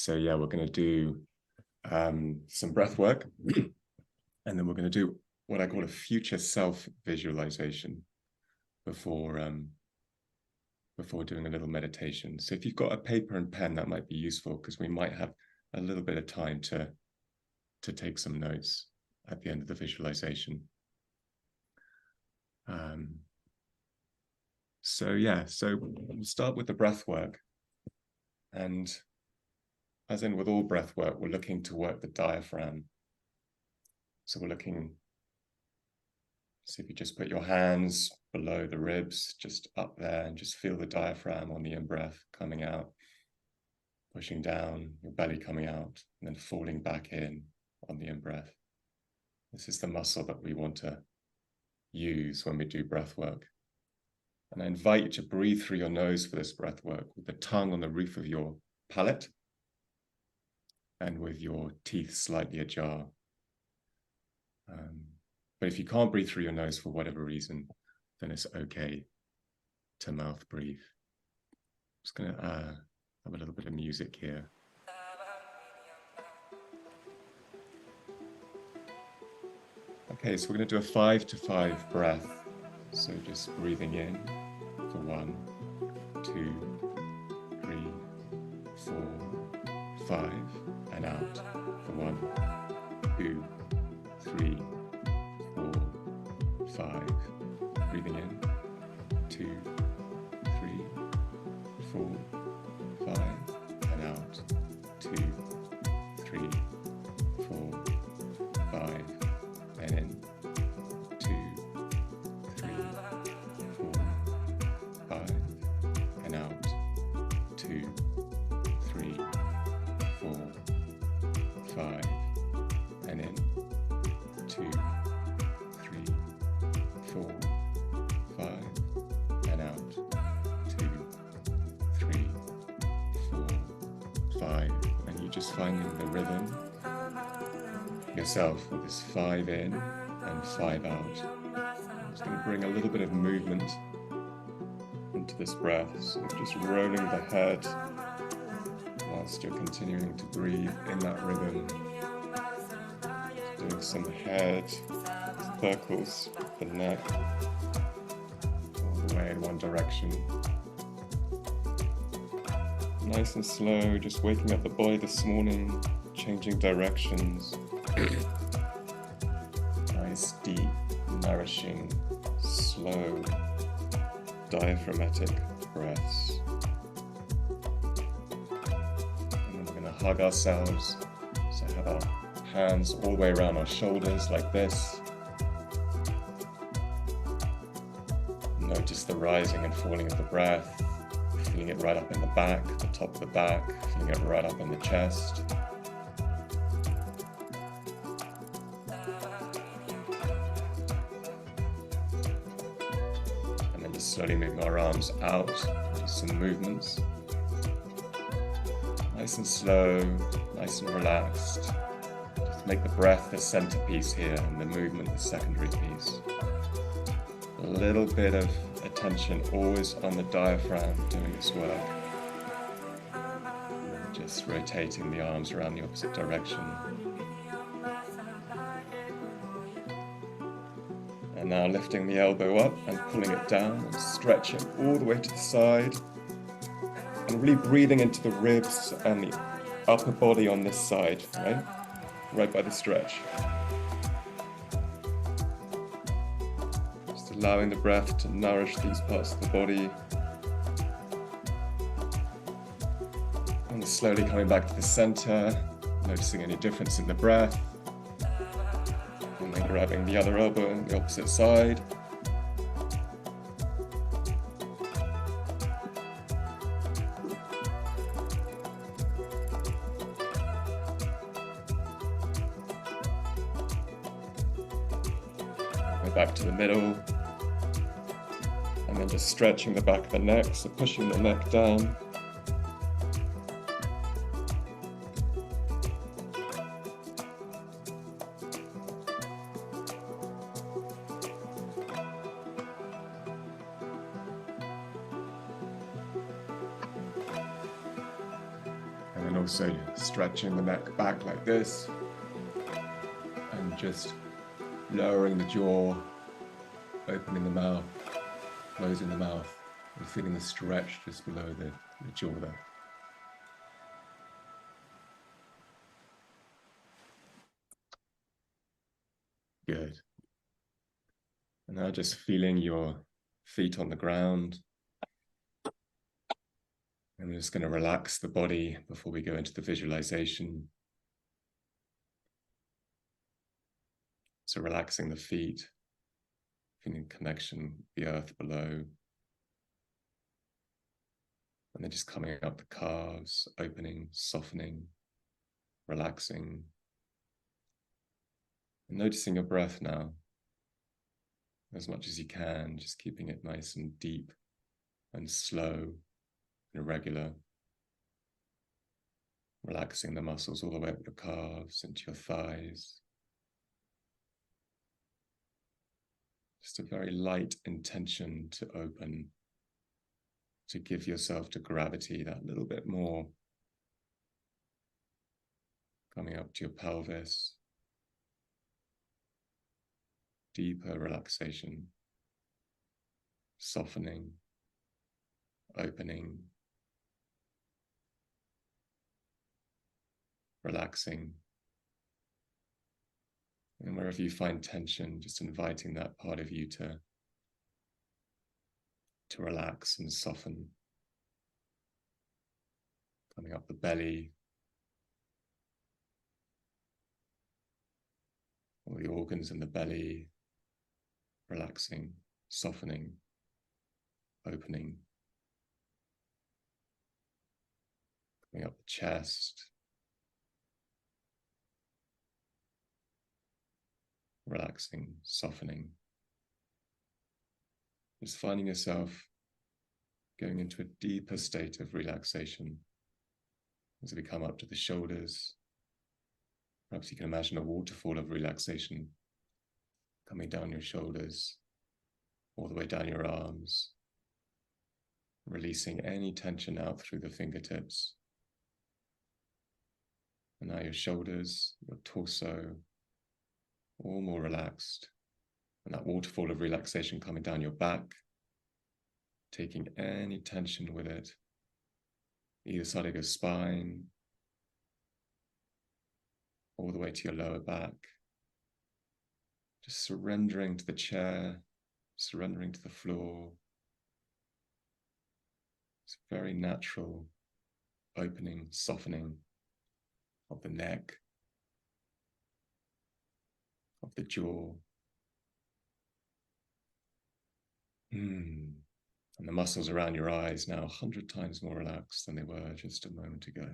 So yeah, we're going to do some breath work, and then we're going to do what I call a future self visualization before doing a little meditation. So if you've got a paper and pen, that might be useful, because we might have a little bit of time to take some notes at the end of the visualization. So we'll start with the breath work. And as in with all breath work, we're looking to work the diaphragm. So we're looking, so if you just put your hands below the ribs, just up there, and just feel the diaphragm on the in-breath coming out, pushing down, your belly coming out, and then falling back in on the in-breath. This is the muscle that we want to use when we do breath work. And I invite you to breathe through your nose for this breath work, with the tongue on the roof of your palate and with your teeth slightly ajar. But if you can't breathe through your nose for whatever reason, then it's okay to mouth breathe. I'm just going to have a little bit of music here. Okay, so we're going to do a 5 to 5 breath. So just breathing in for 1, 2, 3, 4, 5, and out for 1, 2, 3, 4, 5. Breathing in, 2, 3, 4, 5, and out, 2, 3, 4, 5, and in, 2, 3, 4, 5, and out, 2, 3, 4, 5, and in, 2, 3, 4, 5, and out, 2, 3, 4, 5, and you just finding the rhythm yourself with this 5 in and 5 out. I'm just going to bring a little bit of movement into this breath, so just rolling the head whilst you're continuing to breathe in that rhythm. Just doing some head circles, the neck, all the way in one direction. Nice and slow, just waking up the body this morning, changing directions. Nice, deep, nourishing, slow, diaphragmatic breaths. And then we're going to hug ourselves, so have our hands all the way around our shoulders like this. Notice the rising and falling of the breath, feeling it right up in the back, the top of the back, feeling it right up in the chest. And then just slowly moving our arms out, do some movements. Nice and slow, nice and relaxed. Just make the breath the centerpiece here and the movement the secondary piece. A little bit of attention always on the diaphragm doing this work. And just rotating the arms around the opposite direction. And now lifting the elbow up and pulling it down and stretching all the way to the side. And really breathing into the ribs and the upper body on this side, right by the stretch. Allowing the breath to nourish these parts of the body. And slowly coming back to the center, noticing any difference in the breath. And then grabbing the other elbow on the opposite side. Go back to the middle. And then just stretching the back of the neck, so pushing the neck down. And then also stretching the neck back like this, and just lowering the jaw, opening the mouth, closing the mouth, and feeling the stretch just below the jaw there. Good. And now just feeling your feet on the ground. And we're just going to relax the body before we go into the visualization. So relaxing the feet, feeling connection with the earth below. And then just coming up the calves, opening, softening, relaxing. And noticing your breath now, as much as you can, just keeping it nice and deep and slow and regular. Relaxing the muscles all the way up your calves into your thighs. Just a very light intention to open, to give yourself to gravity that little bit more. Coming up to your pelvis. Deeper relaxation. Softening. Opening. Relaxing. And wherever you find tension, just inviting that part of you to relax and soften. Coming up the belly. All the organs in the belly, relaxing, softening, opening. Coming up the chest. Relaxing, softening. Just finding yourself going into a deeper state of relaxation as we come up to the shoulders. Perhaps you can imagine a waterfall of relaxation coming down your shoulders, all the way down your arms, releasing any tension out through the fingertips. And now your shoulders, your torso, all more relaxed. And that waterfall of relaxation coming down your back, taking any tension with it, either side of your spine, all the way to your lower back. Just surrendering to the chair, surrendering to the floor. It's a very natural opening, softening of the neck, of the jaw. And the muscles around your eyes now 100 times more relaxed than they were just a moment ago.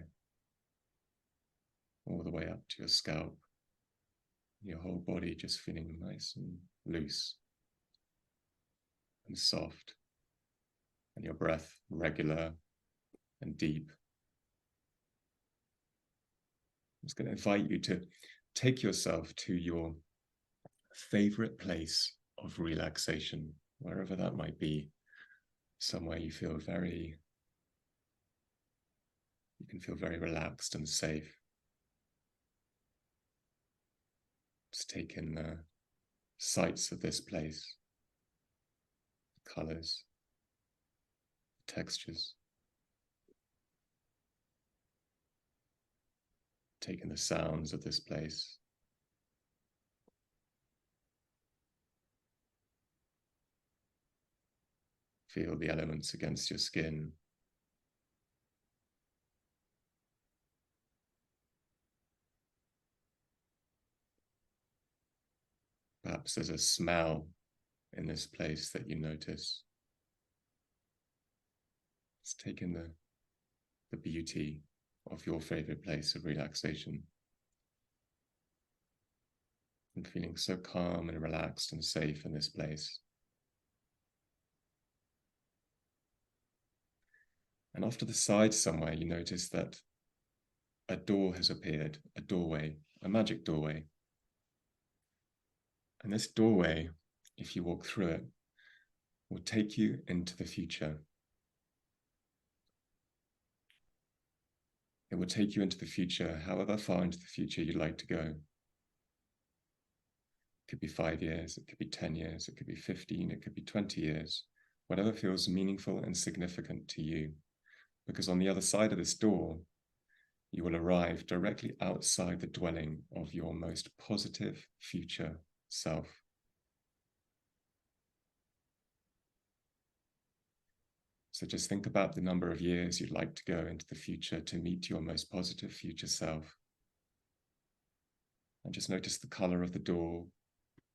All the way up to your scalp. Your whole body just feeling nice and loose and soft. And your breath regular and deep. I'm just going to invite you to take yourself to your favorite place of relaxation, wherever that might be. Somewhere you can feel very relaxed and safe. Just take in the sights of this place, the colors, the textures. Take in the sounds of this place. Feel the elements against your skin. Perhaps there's a smell in this place that you notice. Let's take in the beauty of your favorite place of relaxation. And feeling so calm and relaxed and safe in this place. And off to the side somewhere, you notice that a door has appeared, a doorway, a magic doorway. And this doorway, if you walk through it, will take you into the future. It will take you into the future, however far into the future you'd like to go. It could be 5 years, it could be 10 years, it could be 15, it could be 20 years, whatever feels meaningful and significant to you. Because on the other side of this door, you will arrive directly outside the dwelling of your most positive future self. So just think about the number of years you'd like to go into the future to meet your most positive future self. And just notice the color of the door,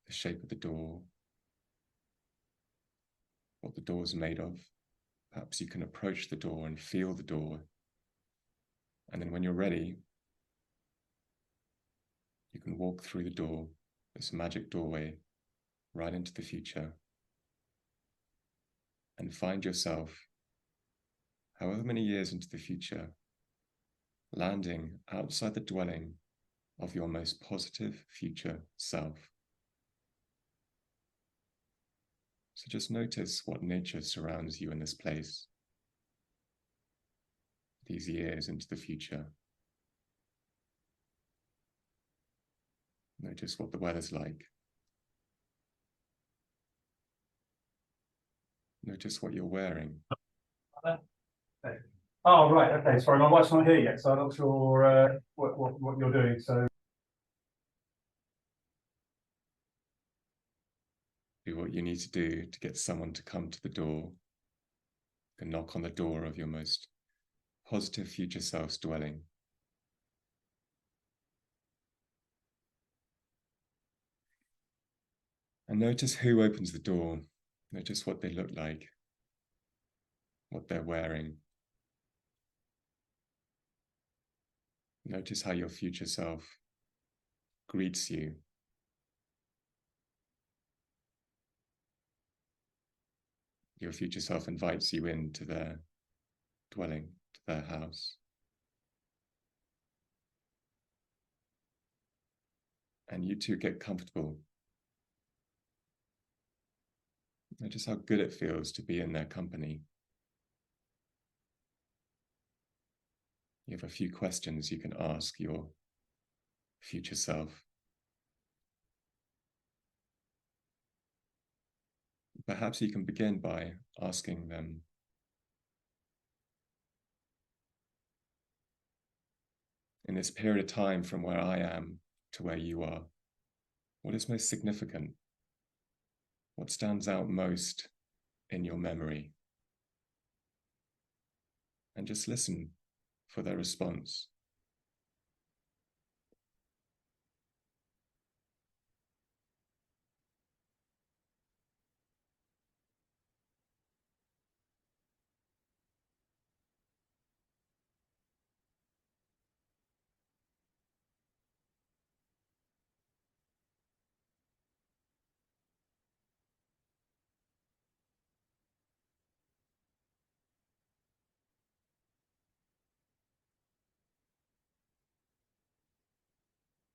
the shape of the door, what the door is made of. Perhaps you can approach the door and feel the door. And then when you're ready, you can walk through the door, this magic doorway, right into the future, and find yourself, however many years into the future, landing outside the dwelling of your most positive future self. So just notice what nature surrounds you in this place, these years into the future. Notice what the weather's like. Notice what you're wearing. Oh, right. Okay. Sorry, my wife's not here yet, so I'm not sure what you're doing. So Do what you need to do to get someone to come to the door and knock on the door of your most positive future self's dwelling. And notice who opens the door. Notice what they look like, what they're wearing. Notice how your future self greets you. Your future self invites you into their dwelling, to their house. And you two get comfortable. Notice how good it feels to be in their company. You have a few questions you can ask your future self. Perhaps you can begin by asking them, in this period of time from where I am to where you are, what is most significant? What stands out most in your memory? And just listen for their response.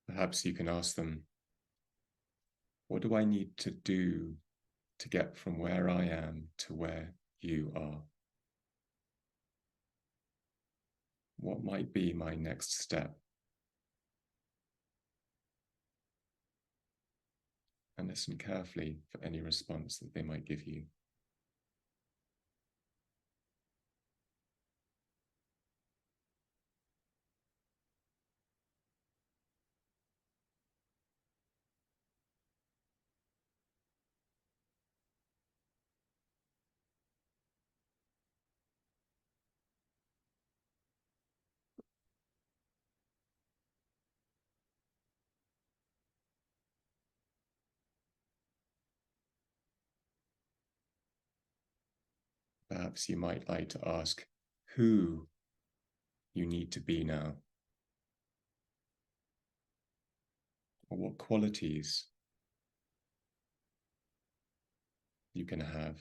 Perhaps you can ask them, what do I need to do to get from where I am to where you are? What might be my next step? And listen carefully for any response that they might give you. Perhaps you might like to ask who you need to be now, or what qualities you can have.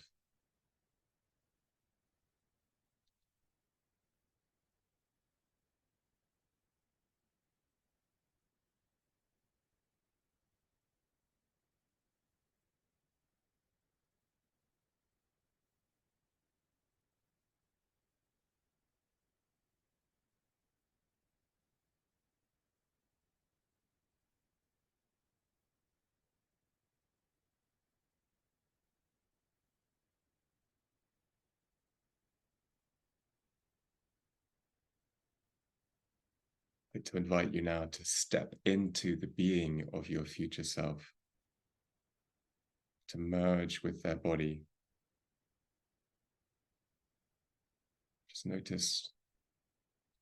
to invite you now to step into the being of your future self, to merge with their body. Just notice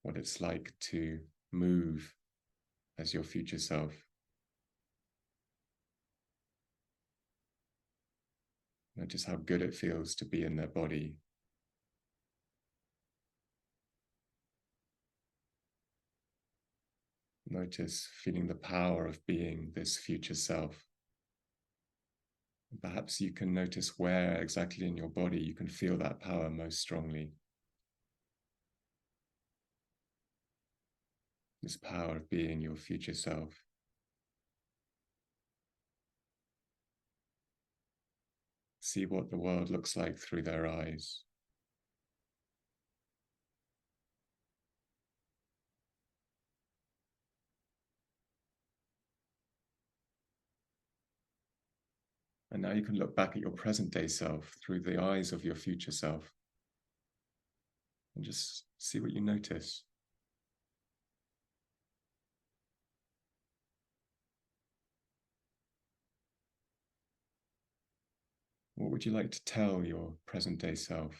what it's like to move as your future self. Notice how good it feels to be in their body. Notice feeling the power of being this future self. Perhaps you can notice where exactly in your body you can feel that power most strongly. This power of being your future self. See what the world looks like through their eyes. And now you can look back at your present day self through the eyes of your future self and just see what you notice. What would you like to tell your present day self?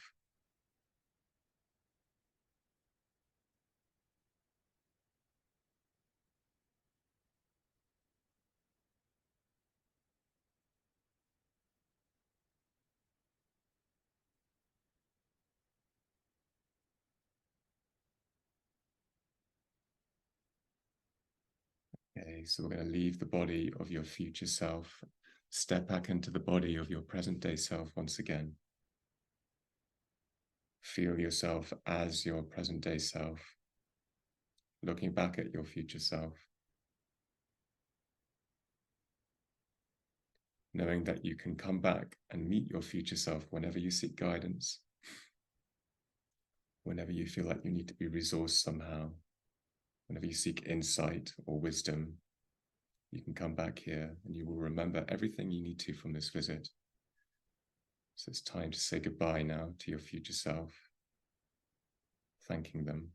Okay, so we're going to leave the body of your future self, step back into the body of your present day self once again. Feel yourself as your present day self, looking back at your future self, knowing that you can come back and meet your future self whenever you seek guidance, whenever you feel like you need to be resourced somehow, whenever you seek insight or wisdom, you can come back here and you will remember everything you need to from this visit. So it's time to say goodbye now to your future self, thanking them.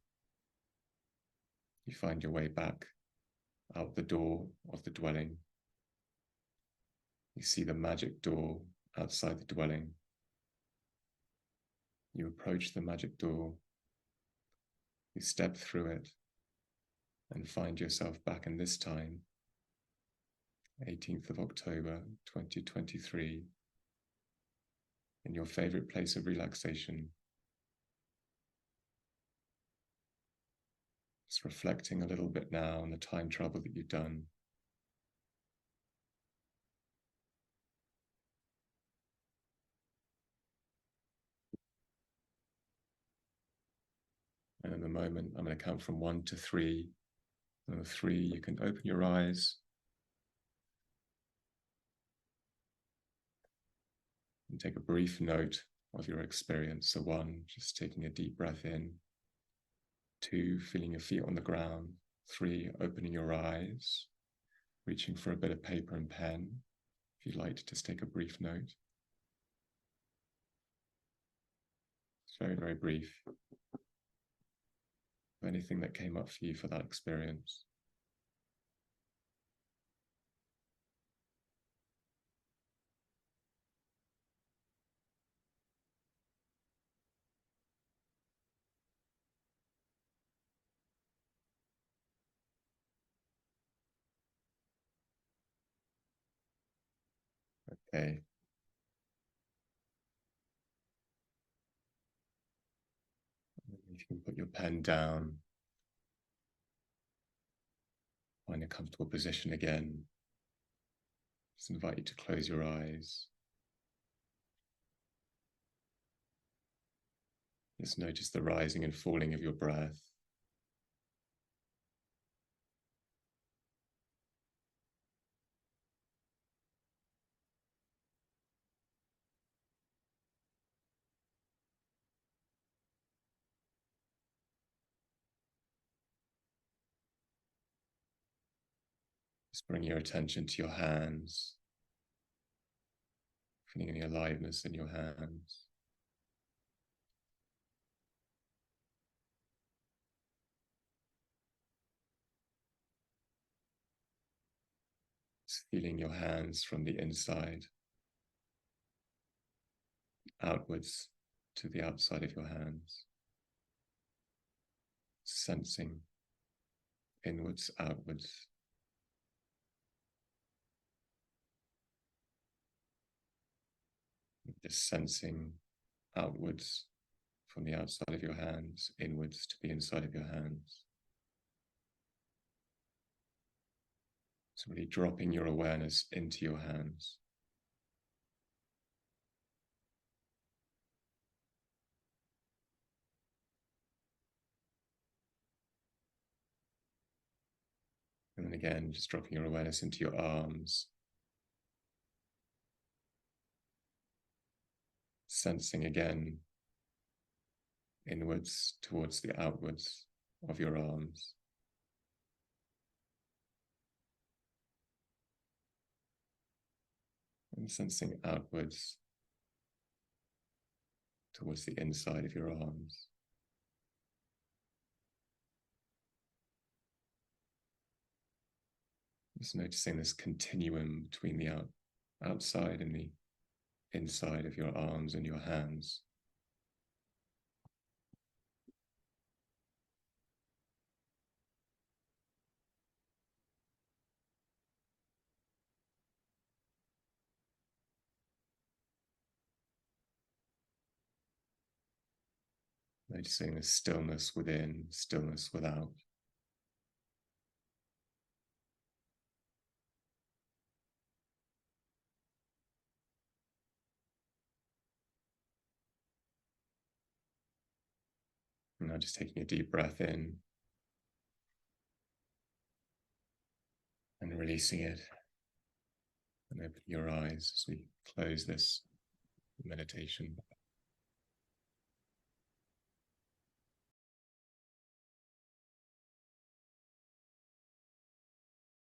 You find your way back out the door of the dwelling. You see the magic door outside the dwelling. You approach the magic door. You step through it and find yourself back in this time, 18th of October, 2023, in your favorite place of relaxation. Just reflecting a little bit now on the time travel that you've done. And in a moment, I'm going to count from 1 to 3. And on 3, you can open your eyes and take a brief note of your experience. So 1, just taking a deep breath in. 2, feeling your feet on the ground. 3, opening your eyes, reaching for a bit of paper and pen. If you'd like to just take a brief note. It's very, very brief. Anything that came up for you for that experience. Okay. If you can put your pen down, find a comfortable position again. Just invite you to close your eyes. Just notice the rising and falling of your breath. Just bring your attention to your hands, feeling any aliveness in your hands. feeling your hands from the inside outwards to the outside of your hands, sensing inwards, outwards. Just sensing outwards from the outside of your hands, inwards to the inside of your hands. So really dropping your awareness into your hands. And then again, just dropping your awareness into your arms. Sensing again inwards towards the outwards of your arms. And sensing outwards towards the inside of your arms. Just noticing this continuum between the outside and the inside of your arms and your hands. Noticing the stillness within, stillness without. And now just taking a deep breath in and releasing it. And open your eyes as we close this meditation.